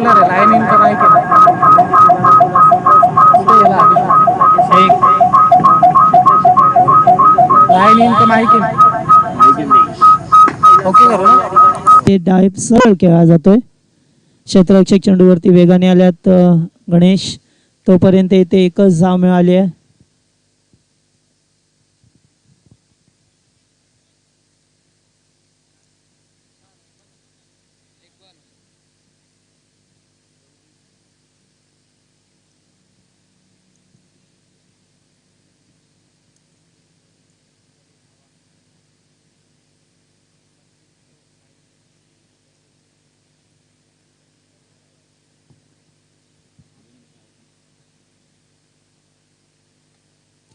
मारला रे line in तर नाही केला कुठे गेला एक लाईन इन तर नाही केला ओके करू ना ते डायप सरळ खेळला जातोय. क्षेत्ररक्षक चेंडूवरती वेगाने आल्यात गणेश. तोपर्यंत इथे एकच धाव मिळाली आहे.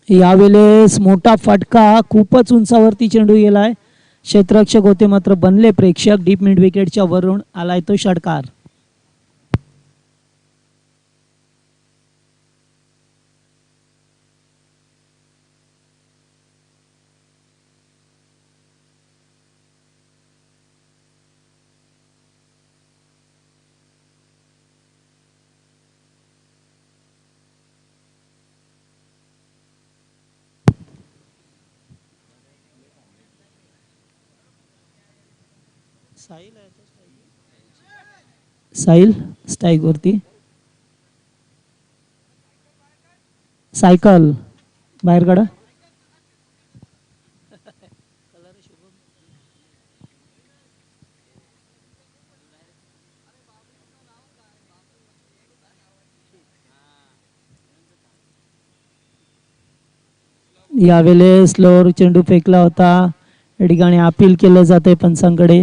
यावेळेस मोठा फटका खूपच उंचावरती चेंडू गेलाय. क्षेत्ररक्षक होते मात्र बनले प्रेक्षक. डीप मिड विकेटच्या वरून आलाय तो षटकार. साहिल स्ट्राईक वरती. सायकल बाहेर काढा. यावेळेस स्लोअर चेंडू फेकला होता. या ठिकाणी अपील केलं जाते पंचांकडे.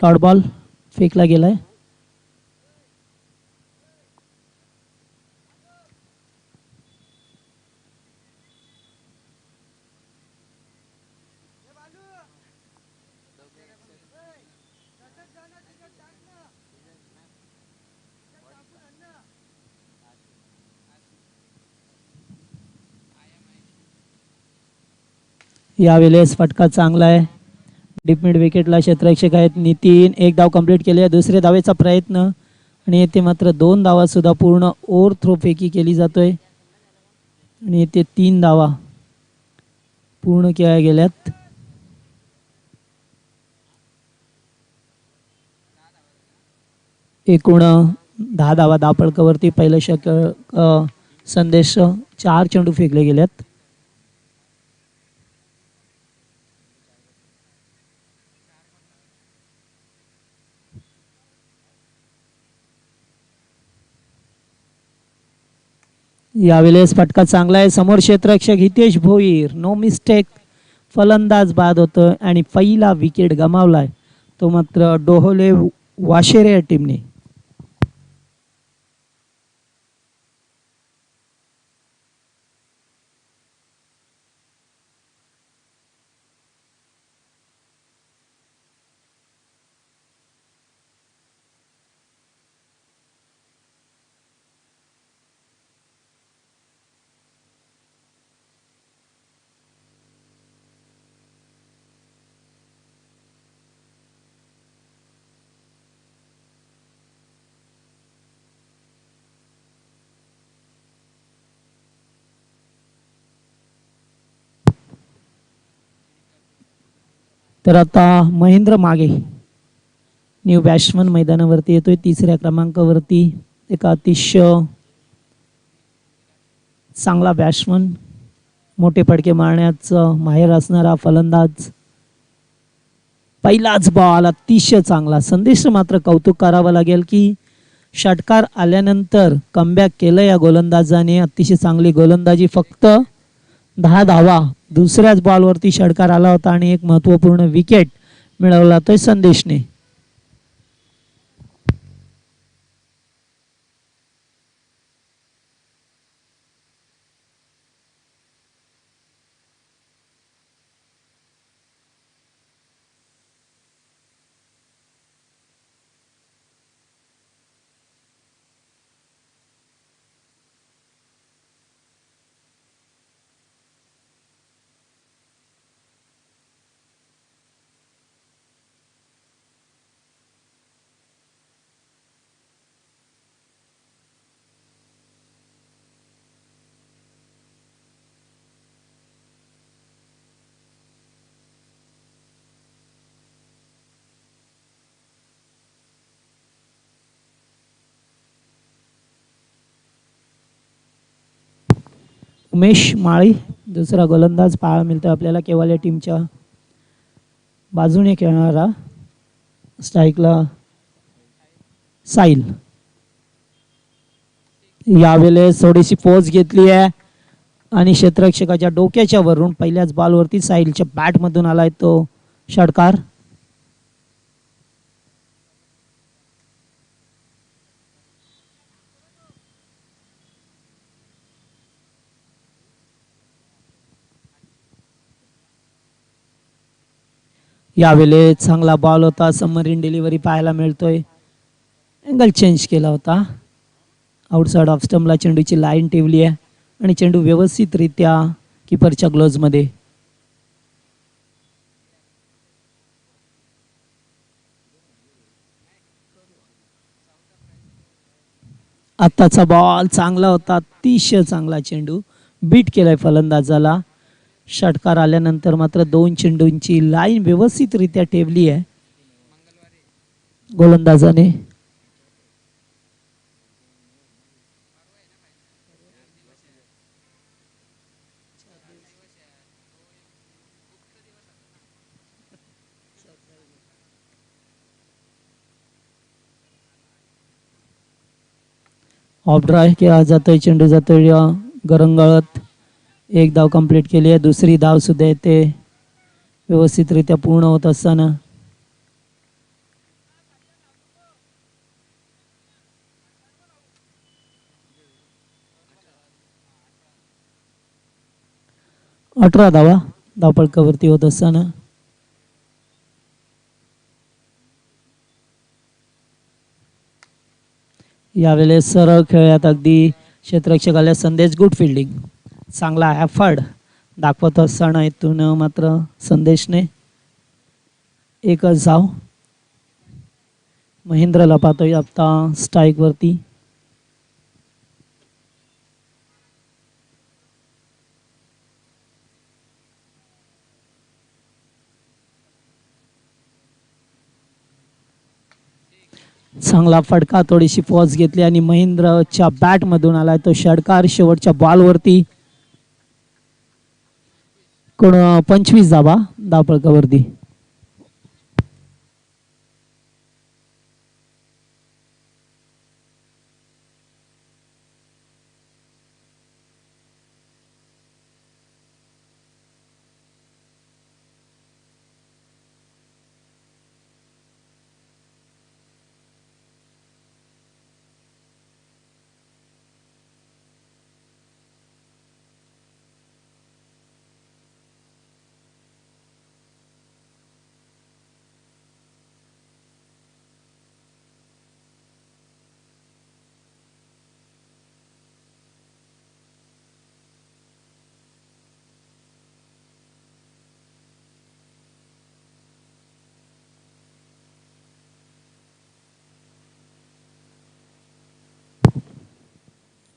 डॉट बॉल फेकला गेलाय. यावेळेस फटका चांगला आहे. डीप मिड विकेटला क्षेत्ररक्षक आहेत नितीन. एक धाव कंप्लीट केली आहे. दुसऱ्या धावेचा प्रयत्न आणि येथे मात्र 2 धावा सुद्धा पूर्ण ओव्हर थ्रो फेकी केली जातोय आणि येथे 3 धावा पूर्ण केल्या गेल्यात. एकूण 10 धावा धापळकावरती. पहिलं संदेश 4 चेंडू फेकले गेल्यात. यावेळेस फटका चांगला आहे. समोर क्षेत्ररक्षक हितेश भोईर. No mistake. फलंदाज बाद होतोय आणि पहिला विकेट गमावलाय तो मात्र डोहोले वाशेरे या टीमने. तर आता महेंद्र मागे न्यू बॅट्समन मैदानावरती येतोय. 3ऱ्या क्रमांकावरती एक अतिशय चांगला बॅट्समन. मोठे फटके मारण्याचं माहेर असणारा फलंदाज. पहिलाच बॉल अतिशय चांगला. संदेश मात्र कौतुक करावं लागेल की षटकार आल्यानंतर कमबॅक केलं या गोलंदाजाने. अतिशय चांगली गोलंदाजी. फक्त 10 धावा दुसऱ्याच बॉलवरती षटकार आला होता आणि एक महत्त्वपूर्ण विकेट मिळवला तो संदेशने. उमेश माळी दुसरा गोलंदाज पाहायला मिळतो आपल्याला केवाले टीमच्या बाजूने खेळणारा. स्ट्राईकला साईल. यावेळेस थोडीशी पोच घेतली आहे आणि क्षेत्ररक्षकाच्या डोक्याच्या वरून पहिल्याच बॉलवरती साईलच्या बॅटमधून आलाय तो षटकार. यावेळेस चांगला बॉल होता. सबमरीन डिलिव्हरी पाहायला मिळतोय. अँगल चेंज केला होता. आउटसाइड ऑफ स्टंपला चेंडूची लाईन ठेवली आहे आणि चेंडू व्यवस्थितरित्या किपरच्या ग्लोव्जमध्ये. आत्ताचा बॉल चांगला होता. अतिशय चांगला चेंडू बीट केलाय फलंदाजाला. षटकार आल्यानंतर मात्र दोन चेंडूंची लाईन व्यवस्थितरित्या ठेवली आहे गोलंदाजाने. ऑफ ड्राय केला जातोय. चेंडू जातोय गरंगळत. एक धाव कंप्लीट केली आहे. दुसरी धाव सुद्धा येते व्यवस्थितरित्या पूर्ण होत असताना. अठरा धावा धावपळकावरती होत असताना. यावेळेस सरळ खेळ्यात अगदी क्षेत्ररक्षकाला संदेश गुड फिल्डिंग चांगला एफर्ट दाखवत असताना इथून मात्र संदेशने एकच धाव. महेंद्रला पाहतोय आता स्ट्राईक वरती. चांगला फटका. थोडीशी पॉज घेतली आणि महेंद्रच्या बॅट मधून आलाय तो षटकार शेवटच्या बॉलवरती. 25 धावा धावपळकावरती.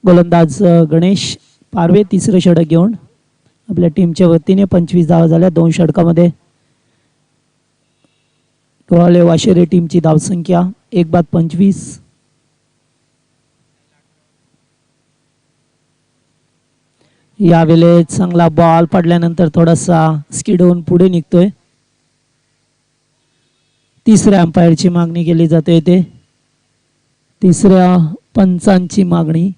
गोलंदाज गणेश पारवे तिसरं षटक घेऊन आपल्या टीमच्या वतीने 25 धावा झाल्या 2 षटकामध्ये. टोळाले वाशेरे टीमची धावसंख्या 1 बाद 25. यावेळेस चांगला बॉल पडल्यानंतर थोडासा स्किड होऊन पुढे निघतोय. तिसऱ्या अंपायरची मागणी केली जाते. ते तिसऱ्या पंचांची मागणी.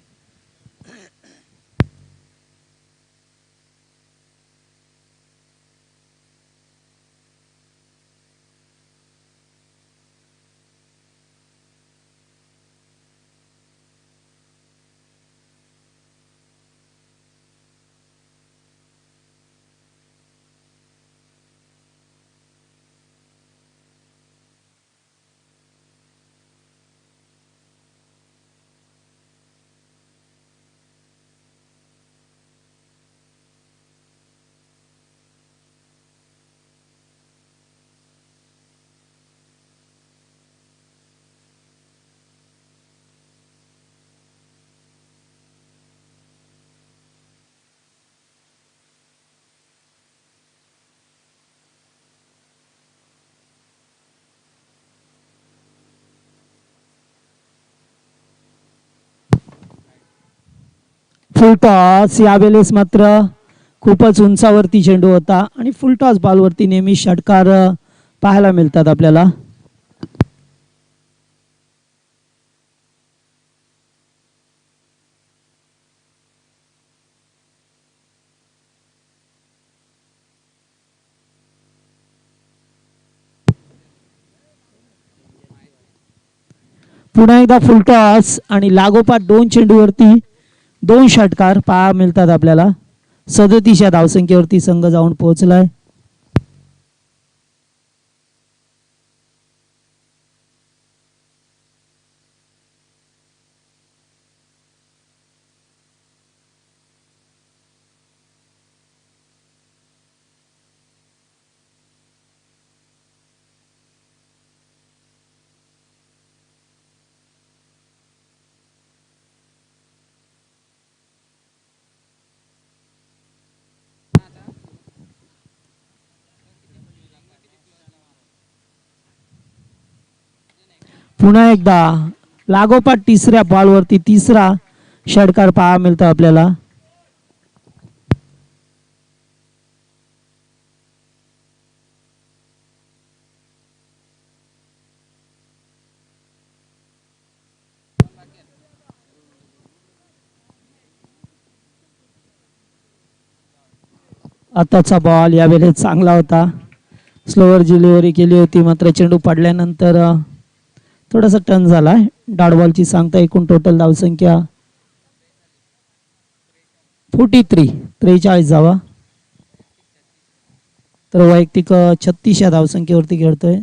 फुल टॉस यावेळेस मात्र खूपच उंचावरती चेंडू होता आणि फुल टॉस बॉलवरती नेहमी षटकार पाहायला मिळतात आपल्याला. पुन्हा एकदा फुल टॉस आणि लागोपाठ दोन चेंडूवरती दोन षटकार पाहायला मिळतात आपल्याला. 37 या धावसंख्येवरती संघ जाऊन पोहोचलाय. पुन्हा एकदा लागोपाठ तिसऱ्या बॉलवरती तिसरा षटकार पाहायला मिळतो आपल्याला. आताचा बॉल यावेळेस चांगला होता. स्लोवर डिलिव्हरी केली होती मात्र चेंडू पडल्यानंतर थोडासा टर्न झाला. डॉट बॉलची सांगता एकूण टोटल धावसंख्या 43 धावा. तर वैयक्तिक 36 या धावसंख्येवरती खेळतोय.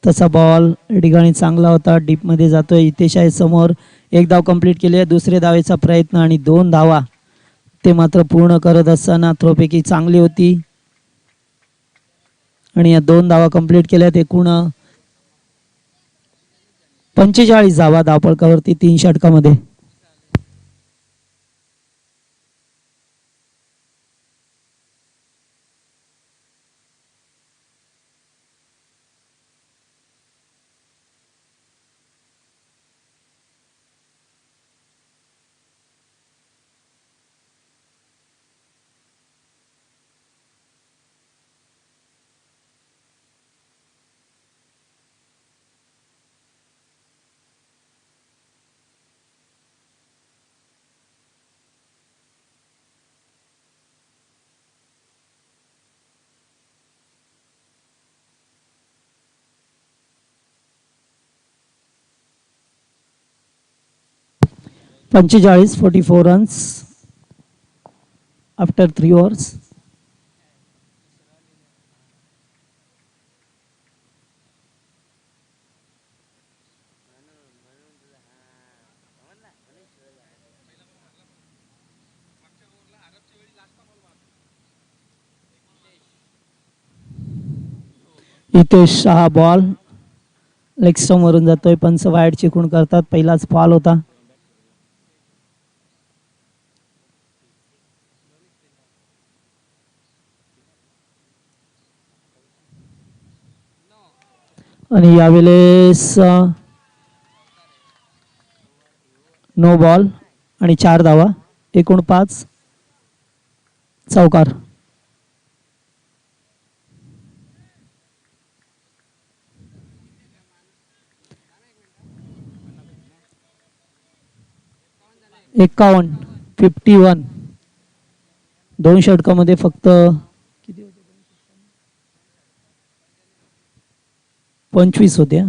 तसा बॉल या ठिकाणी चांगला होता. डीप मध्ये जातोय. हितेश आहे समोर. एक धाव कंप्लीट केली आहे. दुसऱ्या धावेचा प्रयत्न आणि 2 धावा ते मात्र पूर्ण करत असताना थ्रोपैकी चांगली होती आणि या 2 धावा कंप्लीट केल्यात. एकूण 45 धावा धावफलकावरती 3 षटकामध्ये. पंचेचाळीस 44 रन्स आफ्टर 3 ओव्हर्स. हितेश हा बॉल लेग स्टंप वरून जातोय. पंच वाईड चिकून करतात. पहिलाच फॉल होता. आणि यावेळेस नो बॉल आणि 4 धावा. एकूण 5 चौकार. एकावन्न 51. 2 षटकामध्ये फक्त 25 होत्या.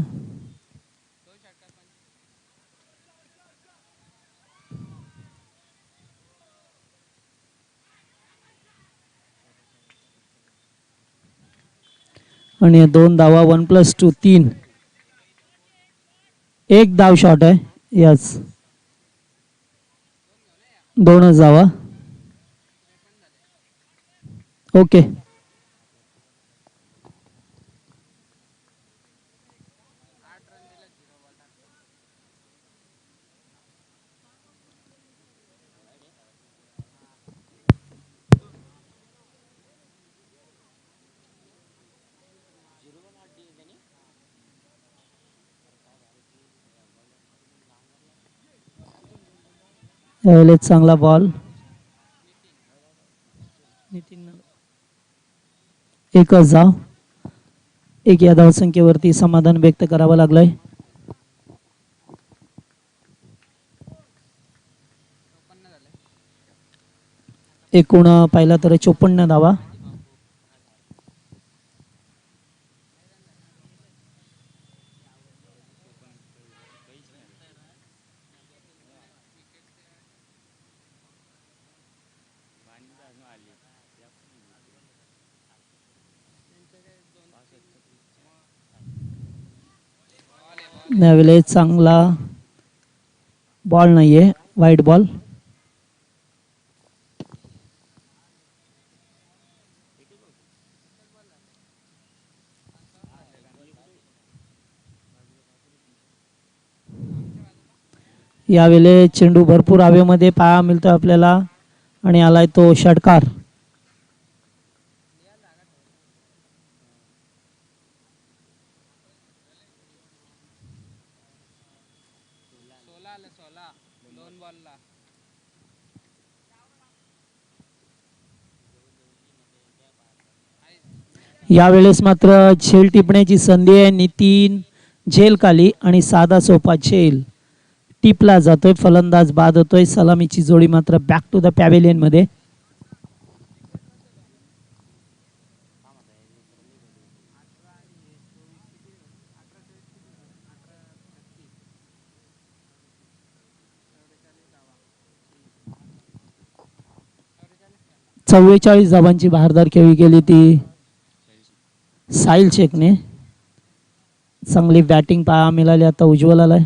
आणि 2 धावा 1+2 3. एक धाव शॉट आहे. यस 2च धावा. ओके. यावेळेस चांगला बॉल. एकच धाव. एक या धावसंख्येवरती समाधान व्यक्त करावं लागलंय. एकूण पाहिला तर 54 धावा. यावेळेस चांगला बॉल नाहीये, वाईट बॉल. यावेळेस चेंडू भरपूर हवेमध्ये पाहायला मिळतो आपल्याला आणि आलाय तो षटकार. यावेळेस मात्र झेल टिपण्याची संधी आहे. नितीन झेल खाली आणि साधा सोपा झेल टिपला जातोय. फलंदाज बाद होतोय. सलामीची जोडी मात्र बॅक टू द पॅव्हेलियन मध्ये. चव्वेचाळीस धावांची भारदार खेळी गेली ती साहिल शेखने. चांगली बॅटिंग पाहायला मिळाली आता उज्ज्वलाला.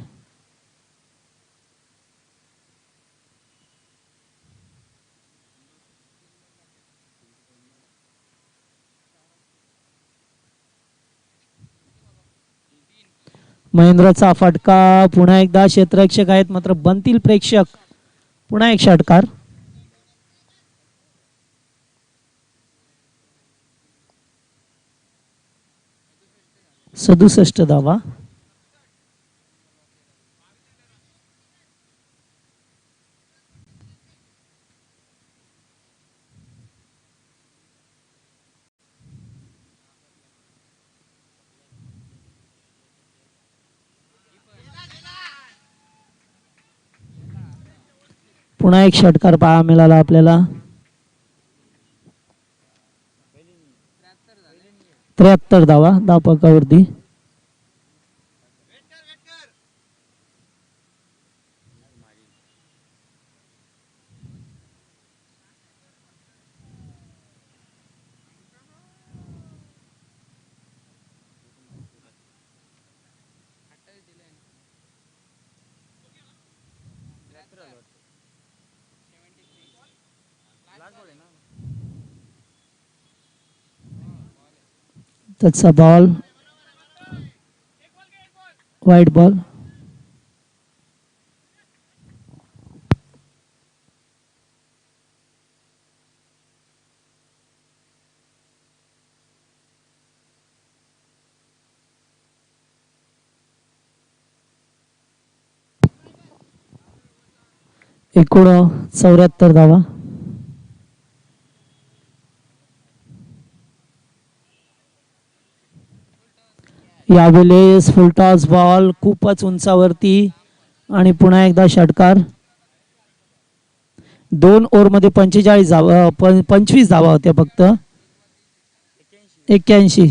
महेंद्रचा फटका. पुन्हा एकदा क्षेत्ररक्षक आहेत मात्र बनतील प्रेक्षक. पुन्हा एक षटकार. 67 धावा. पुन्हा एक षटकार पाहायला मिळाला आपल्याला. 73 धावा धावपकावरती. त्याचा बॉल वाईट बॉल. एकूण 74 धावा. यावेळेस फुलटॉस बॉल खूपच उंचावरती आणि पुन्हा एकदा षटकार. 2 ओव्हरमध्ये 45 धावा 25 धावा होत्या फक्त. 81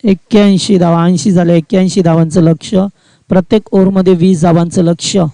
81 धावा. 80 झाले. 81 धावांचं लक्ष्य. प्रत्येक ओव्हरमध्ये 20 धावांचं लक्ष्य.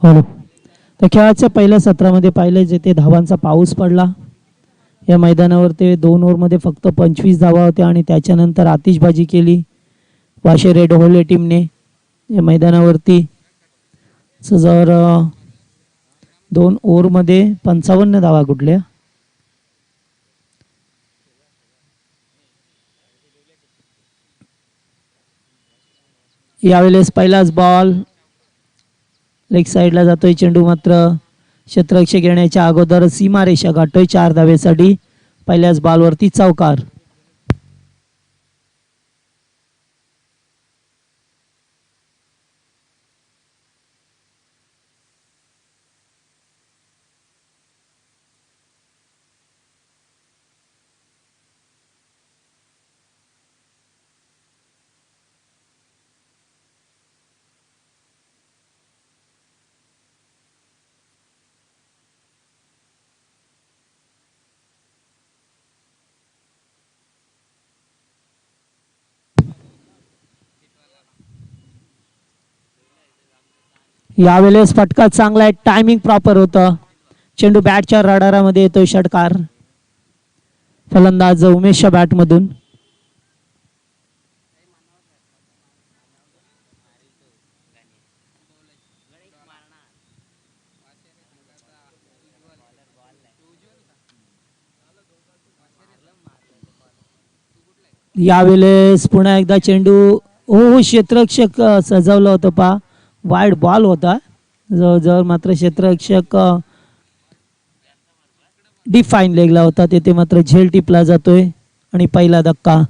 हो. तर खेळाच्या पहिल्या सत्रामध्ये पाहिलं जेथे धावांचा पाऊस पडला. या मैदानावर ते 2 ओव्हरमध्ये फक्त 25 धावा होत्या आणि त्याच्यानंतर आतिषबाजी केली वाशे रेड होले टीमने या मैदानावरती. जर 2 ओव्हरमध्ये 55 धावा कुठल्या. यावेळेस पहिलाच बॉल लेग साईडला जातोय. चेंडू मात्र क्षेत्ररक्षक येण्याच्या अगोदर सीमारेषा गाठतोय 4 धावेसाठी. पहिल्याच बॉलवरती चौकार. यावेळेस फटका चांगला आहे. टायमिंग प्रॉपर होतं. चेंडू बॅटच्या रडारामध्ये येतोय. षटकार. फलंदाज उमेशच्या बॅटमधून. यावेळेस पुन्हा एकदा चेंडू क्षेत्ररक्षक सजवलं होतं पा. वाईड बॉल होता जवळजवळ. मात्र क्षेत्ररक्षक डिफाईन लेगला होता. तेथे मात्र झेल टिपला जातोय आणि पहिला धक्का.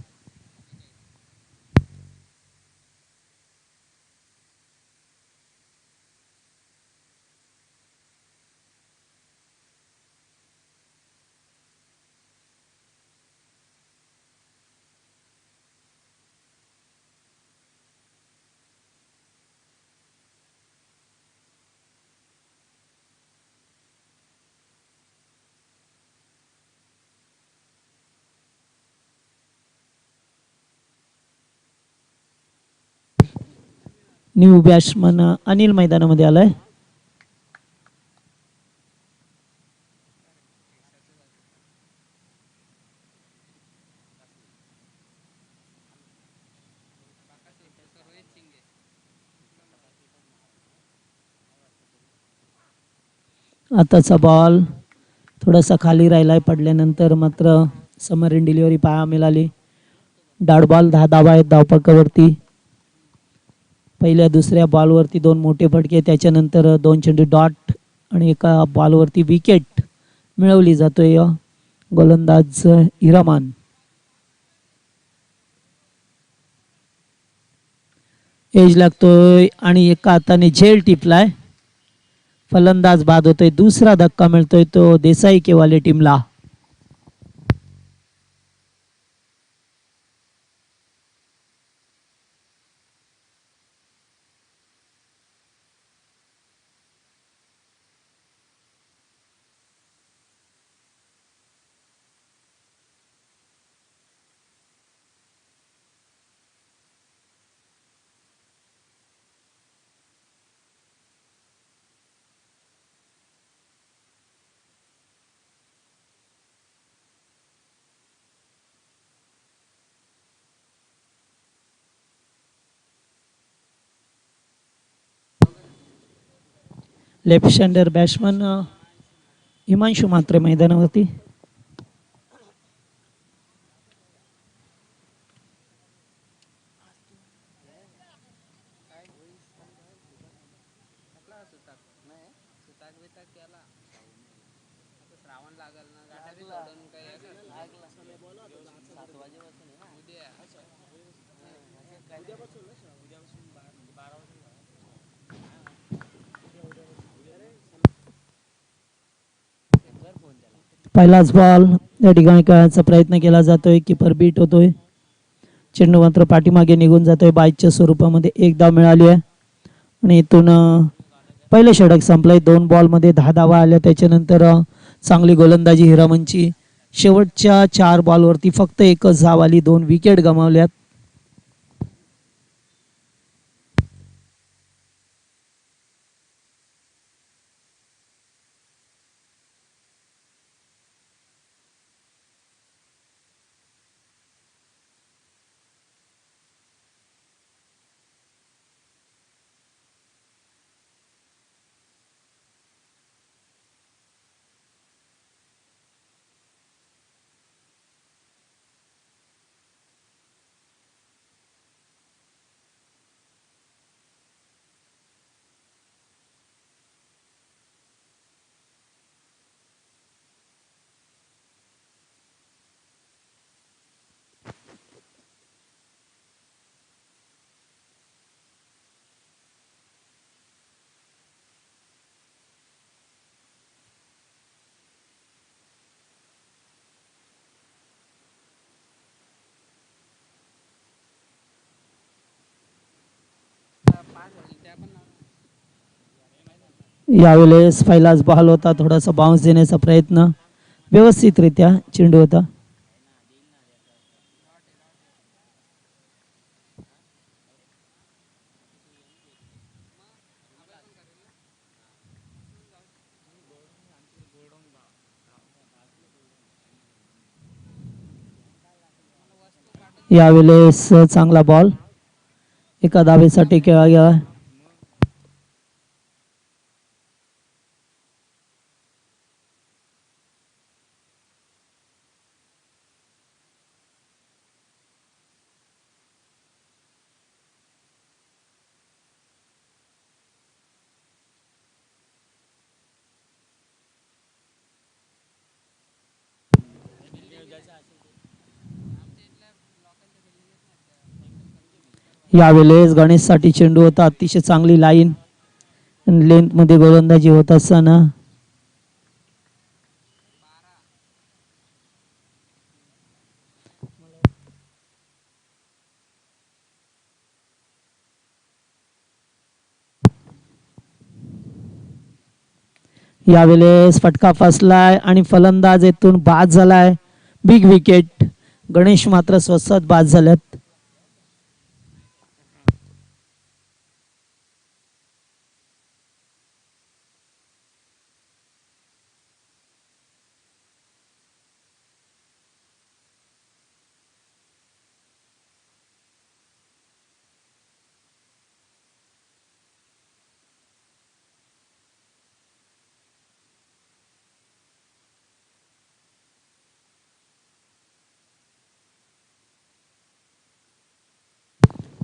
न्यू बॅट्समन अनिल मैदानामध्ये आलाय. आताचा बॉल थोडासा खाली राहिलाय. पडल्यानंतर मात्र समर इन डिलिव्हरी पाहा मिळाली. डॉट बॉल 10 धावा आहेत धावपकावरती. पहिल्या दुसऱ्या बॉलवरती 2 मोठे फटके. त्याच्यानंतर 2 चेंडू डॉट आणि एका बॉलवरती विकेट मिळवली जातोय. गोलंदाज हिरामान. एज लागतोय आणि एका हाताने झेल टिपलाय. फलंदाज बाद होतोय. दुसरा धक्का मिळतोय तो देसाई केवाले टीमला. लेफ्ट हँडर बॅट्समन हिमांशू मात्रे मैदानावरती. पहिलाच बॉल या ठिकाणी खेळायचा प्रयत्न केला जातोय. किपर बीट होतोय. चेंडू मात्र पाठीमागे निघून जातोय. बाईच्या स्वरूपामध्ये 1 धाव मिळाली आहे आणि इथून पहिले षटक संपलंय. 2 बॉलमध्ये 10 धावा आल्या. त्याच्यानंतर चांगली गोलंदाजी हिरामनची. शेवटच्या 4 बॉलवरती फक्त 1च धाव आली. 2 विकेट गमावल्यात. यावेळेस पहिलाच बॉल होता, थोडासा बाउन्स देण्याचा प्रयत्न, व्यवस्थितरित्या चेंडू होता. यावेळेस चांगला बॉल एका धावेसाठी खेळला गेला. यावेळेस गणेशसाठी चेंडू होता, अतिशय चांगली लाईन लेंथ मध्ये गोलंदाजी होत असताना यावेळेस फटका फसलाय आणि फलंदाज येथून बाद झालाय. Big wicket. गणेश मात्र स्वतःच बाद झाल्यात.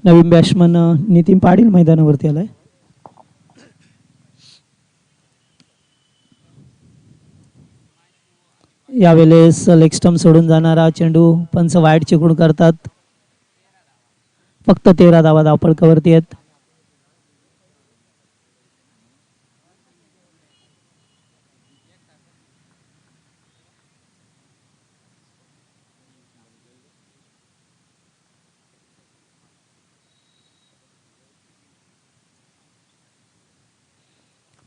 नवीन बॅट्समन नितीन पाटील मैदानावरती आलाय. यावेळेस लेग स्टंप सोडून जाणारा चेंडू पंच वाईड चिकून करतात. फक्त 13 धावा धावफलकावरती आहेत.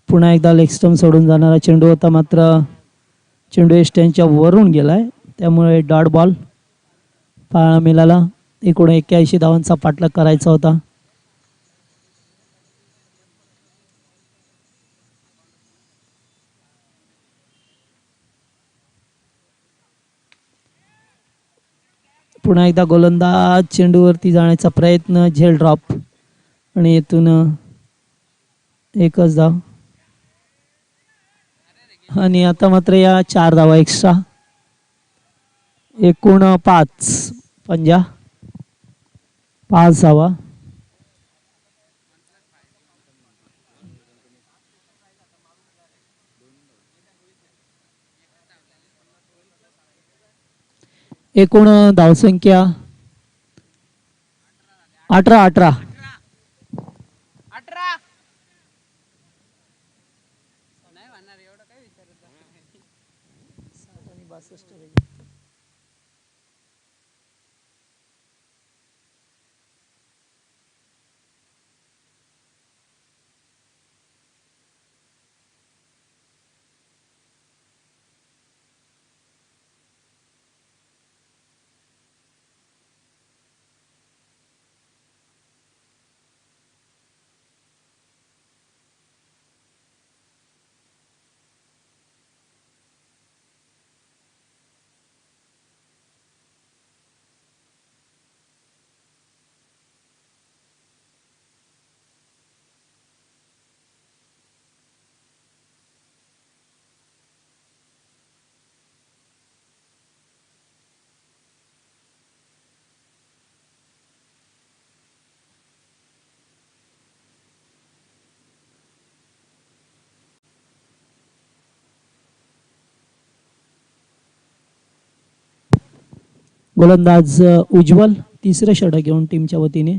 पुन्हा एकदा लेग स्टंप सोडून जाणारा चेंडू होता, मात्र चेंडू एस्ट्यांच्या वरून गेलाय, त्यामुळे डॉट बॉल पाहायला मिळाला. एकूण 81 धावांचा पाठलाग करायचा होता. पुन्हा एकदा गोलंदाज चेंडूवरती जाण्याचा प्रयत्न, झेल ड्रॉप आणि येथून एकच धाव. आणि आता मात्र या 4 धावा एक्स्ट्रा. एकूण 5 धावा. एकूण धावसंख्या 18. गोलंदाज उज्ज्वल तिसरं षटक घेऊन टीमच्या वतीने.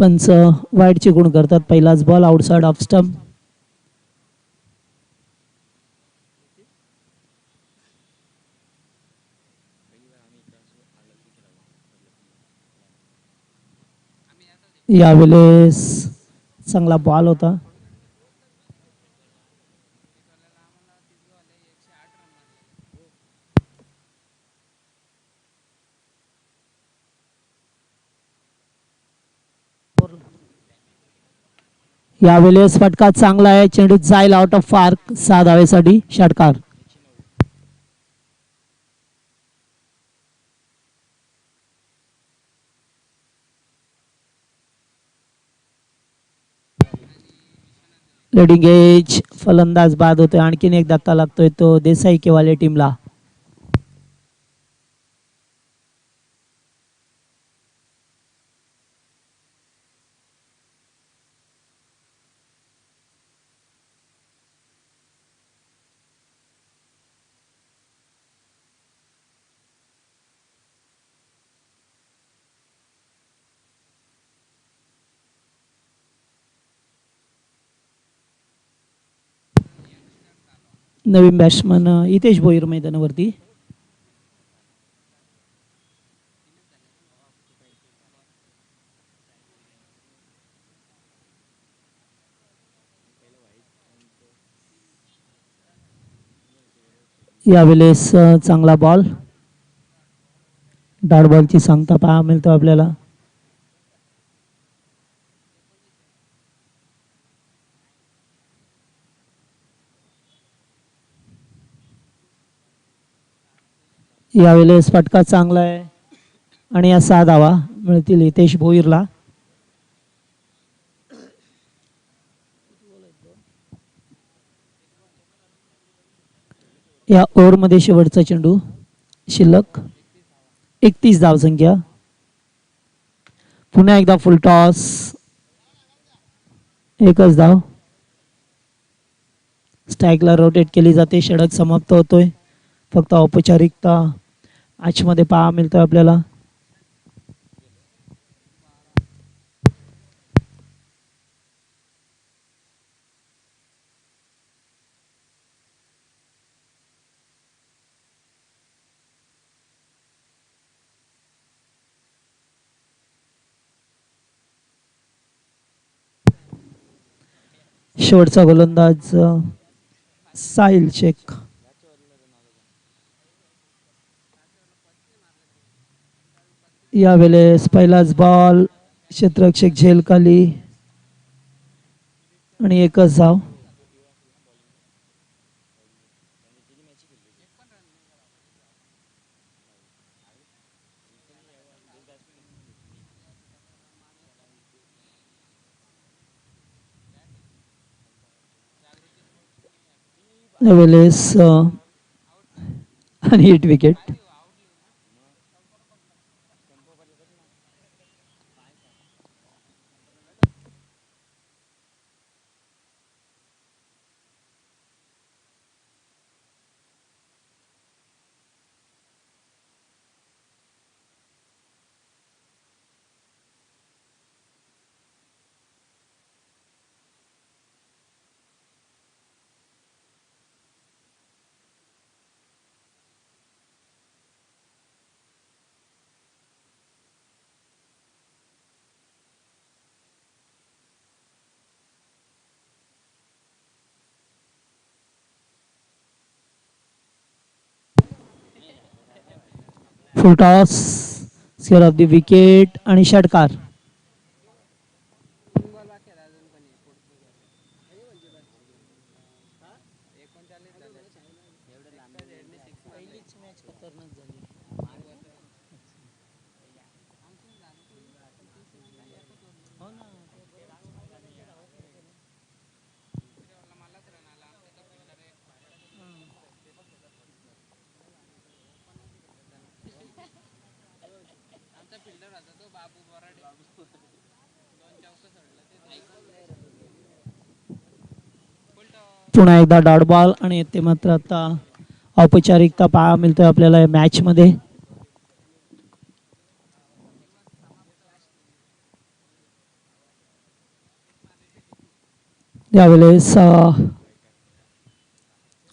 पंच वाईटचे गुण करतात. पहिलाच बॉल आउटसाइड ऑफ स्टंप. यावेळेस चांगला बॉल होता. यावेळेस फटका चांगला आहे. चेंडू जाईल आउट ऑफ पार्क. 6 धावेसाठी षटकार. लेडिंग एज फलंदाज बाद होतोय. आणखीन एक धक्का लागतोय तो देसाई केवाले टीमला. नवीन बॅट्समन हितेश भोईर मैदानावरती. यावेळेस चांगला बॉल. डॉट बॉलची सांगता पहा मिळतो आपल्याला. यावेळेस फटका चांगला आहे आणि या 6 धावा मिळतील हितेश भोईरला. या ओव्हरमध्ये शेवटचा चेंडू. शिल्लक 31 धावसंख्या. पुन्हा एकदा फुल टॉस. एकच धाव. स्ट्राईकला रोटेट केली जाते. षटक समाप्त होतोय. फक्त औपचारिकता मॅचमध्ये पहा मिळतोय आपल्याला. शेवटचा गोलंदाज साहिल शेख. यावेळेस पहिलाच बॉल. क्षेत्ररक्षक झेलखाली आणि एकच धाव. यावेळेस आणि hit wicket. Full toss. Square of the wicket आणि षटकार. पुन्हा एकदा डॉट बॉल आणि ते मात्र आता औपचारिकता पहा मिळतोय आपल्याला या मॅच मध्ये. यावेळेस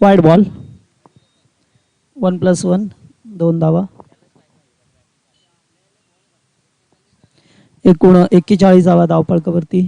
वाईड बॉल 1+1 2 धावा. एकूण 41 धावा धावफलकावरती.